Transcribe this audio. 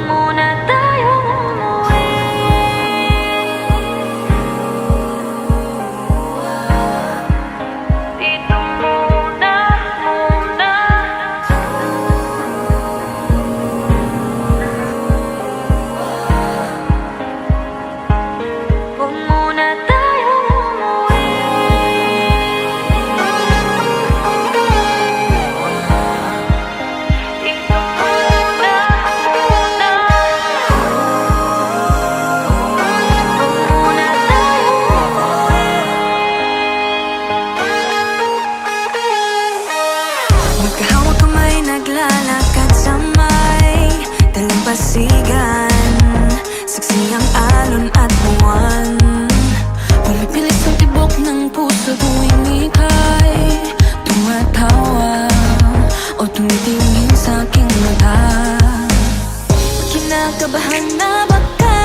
muna tayong umuwi. Dito muna, muna. Huwag muna tayong umuwi. Dito muna, muna. Huwag muna tayong umuwi. Magkahawak kamay, naglalakad sa may dalampasigan. Saksi ang alon at buwan. Pumipilis ang tibok ng puso tuwing ika'y tumatawa o tumitingin sa aking mata. Kinakabahan na ba ka?